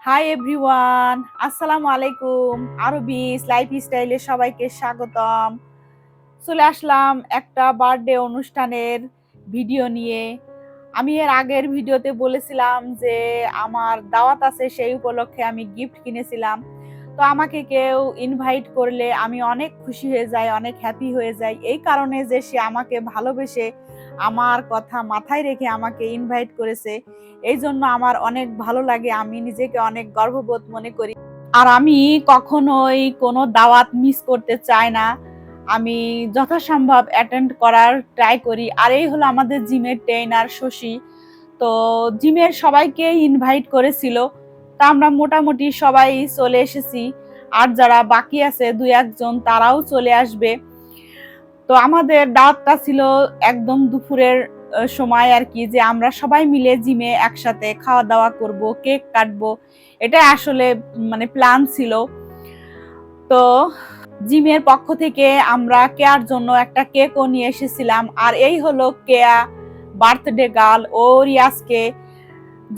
Hi everyone, আসসালামু আলাইকুম। আরবিস লাইফস্টাইলে সবাইকে স্বাগতম। চলে আসলাম একটা বার্থডে অনুষ্ঠানের ভিডিও নিয়ে। আমি এর আগের ভিডিওতে বলেছিলাম যে আমার দাওয়াত আছে, সেই উপলক্ষে আমি গিফট কিনেছিলাম। তো আমাকে কেউ ইনভাইট করলে আমি অনেক খুশি হয়ে যাই, অনেক হ্যাপি হয়ে যাই, এই কারণে যে সে আমাকে ভালোবেসে আমার কথা মাথায় রেখে আমাকে ইনভাইট করেছে। এই জন্য আমার অনেক ভালো লাগে, আমি নিজেকে অনেক গর্ববোধ মনে করি। আর আমি কখনোই কোনো দাওয়াত মিস করতে চাই না, আমি যথাসম্ভব অ্যাটেন্ড করার ট্রাই করি। আর এই হলো আমাদের জিমের ট্রেনার শশী। তো জিমের সবাইকে ইনভাইট করেছিল, তা আমরা মোটামুটি সবাই চলে এসেছি। আর যারা বাকি আছে দুই একজন তারাও চলে আসবে। তো আমাদের দাওয়াতটা ছিল একদম দুপুরের সময় আর কি, যে আমরা সবাই মিলে জিমে একসাথে খাওয়া দাওয়া করব, কেক কাটবো, এটা আসলে মানে প্ল্যান ছিল। তো জিমের পক্ষ থেকে আমরা কেয়ার জন্য একটা কেকও নিয়ে এসেছিলাম। আর এই হলো কেয়া বার্থডে গার্ল, ও রিয়াজকে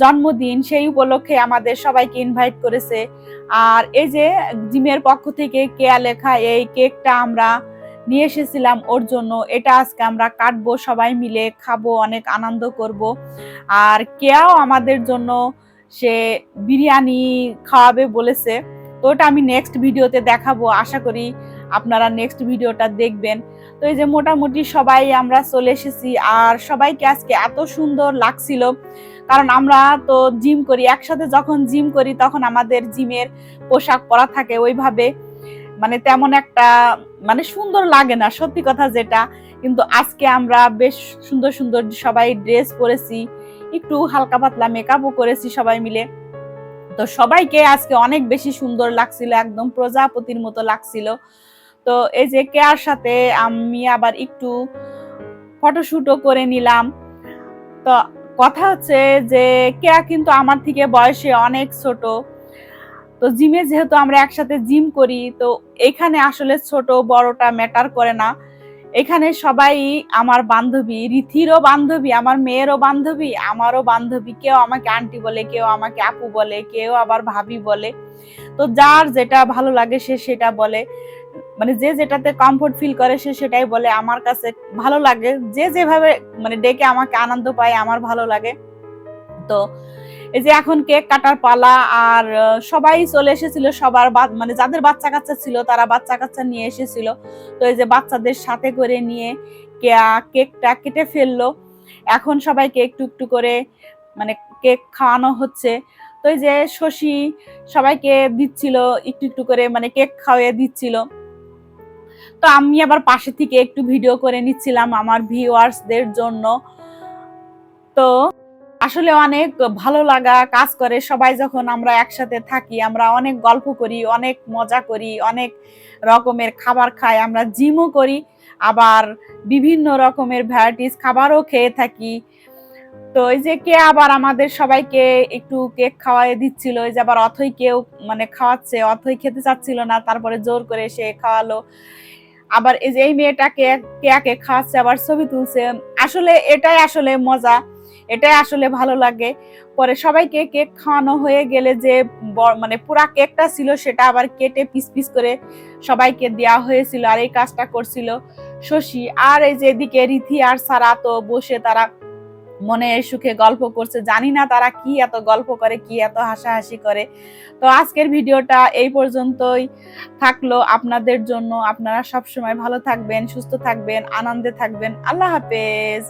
জন্মদিন, সেই উপলক্ষে আমাদের সবাইকে ইনভাইট করেছে। আর এই যে জিমের পক্ষ থেকে কেয়া লেখা এই কেকটা আমরা নিয়ে এসেছিলাম ওর জন্য। এটা আজকে আমরা কাটবো, সবাই মিলে খাবো, অনেক আনন্দ করব। আর কেয়াও আমাদের জন্য সে বিরিয়ানি খাওয়াবে বলেছে। তো ওটা আমি নেক্সট ভিডিওতে দেখাবো, আশা করি আপনারা নেক্সট ভিডিওটা দেখবেন। তো এই যে মোটামুটি সবাই আমরা চলে এসেছি। আর সবাইকে আজকে এত সুন্দর লাগছিল, কারণ আমরা তো জিম করি একসাথে, যখন জিম করি তখন আমাদের জিমের পোশাক পরা থাকে ওইভাবে, মানে তেমন একটা মানে সুন্দর লাগে না সত্যি কথা যেটা। কিন্তু আজকে আমরা বেশ সুন্দর সুন্দর সবাই ড্রেস পরেছি, একটু হালকা পাতলা মেকআপও করেছি সবাই মিলে। তো সবাইকে আজকে অনেক বেশি সুন্দর লাগছিল, একদম প্রজাপতির মতো লাগছিল। তো এই যে কেয়ার সাথে আমি আবার একটু ফটোশুটও করে নিলাম। তো কথা হচ্ছে যে কেয়া কিন্তু আমার থেকে বয়সে অনেক ছোট। তো জিমে যেহেতু আমরা একসাথে জিম করি, তো এখানে আসলে ছোট বড়টা ম্যাটার করে না। এখানে সবাই আমার বান্ধবী, রীতিরও বান্ধবী, আমার মেয়েরও বান্ধবী, আমারও বান্ধবী। কেউ আমাকে আন্টি বলে, কেউ আমাকে আপু বলে, কেউ আবার ভাবি বলে। তো যার যেটা ভালো লাগে সে সেটা বলে, মানে যে যেটাতে কমফোর্ট ফিল করে সে সেটাই বলে। আমার কাছে ভালো লাগে যে যেভাবে মানে ডেকে আমাকে আনন্দ পায়, আমার ভালো লাগে। তো এই যে এখন কেক কাটার পালা। আর সবাই চলে এসেছিল, সবার মানে যাদের বাচ্চা কাচ্চা ছিল তারা বাচ্চা কাচ্চা নিয়ে এসেছিল। তো এই যে বাচ্চাদের সাথে করে নিয়ে কেকটা কেটে ফেললো। এখন সবাইকে একটু একটু করে মানে কেক খাওয়ানো হচ্ছে। তো এই যে শশী সবাইকে দিচ্ছিল একটু একটু করে, মানে কেক খাওয়িয়ে দিচ্ছিল। তো আমি আবার পাশে থেকে একটু ভিডিও করে নিচ্ছিলাম আমার ভিউয়ার্সদের জন্য। তো আসলে অনেক ভালো লাগা কাজ করে, সবাই যখন আমরা একসাথে থাকি আমরা অনেক গল্প করি, অনেক মজা করি, অনেক রকমের খাবার খাই, আমরা জিমও করি, আবার বিভিন্ন রকমের ভ্যারাইটিস খাবারও খেয়ে থাকি। তো এই যে কে আবার আমাদের সবাইকে একটু কেক খাওয়াই দিচ্ছিল, এই যে আবার অথইকেও মানে খাওয়াচ্ছে, অথই খেতে চাচ্ছিল না, তারপরে জোর করে সে খাওয়ালো। আবার এই যে এই মেয়েটাকে কেক খাওয়াচ্ছে, আবার ছবি তুলছে। আসলে এটাই আসলে মজা, এটাই আসলে ভালো লাগে। পরে সবাইকে কেক খাওয়ানো হয়ে গেলে যে মানে পুরা কেকটা ছিল সেটা আবার কেটে পিস পিস করে সবাইকে দেওয়া হয়েছিল। আর এই কাজটা করছিল শশী। আর এই যে এদিকে রীতি আর সারা তো বসে তারা মনে সুখে গল্প করছে, জানি না তারা কি এত গল্প করে, কি এত হাসাহাসি করে। তো আজকের ভিডিওটা এই পর্যন্তই থাকলো আপনাদের জন্য। আপনারা সব সময় ভালো থাকবেন, সুস্থ থাকবেন, আনন্দে থাকবেন। আল্লাহ হাফেজ।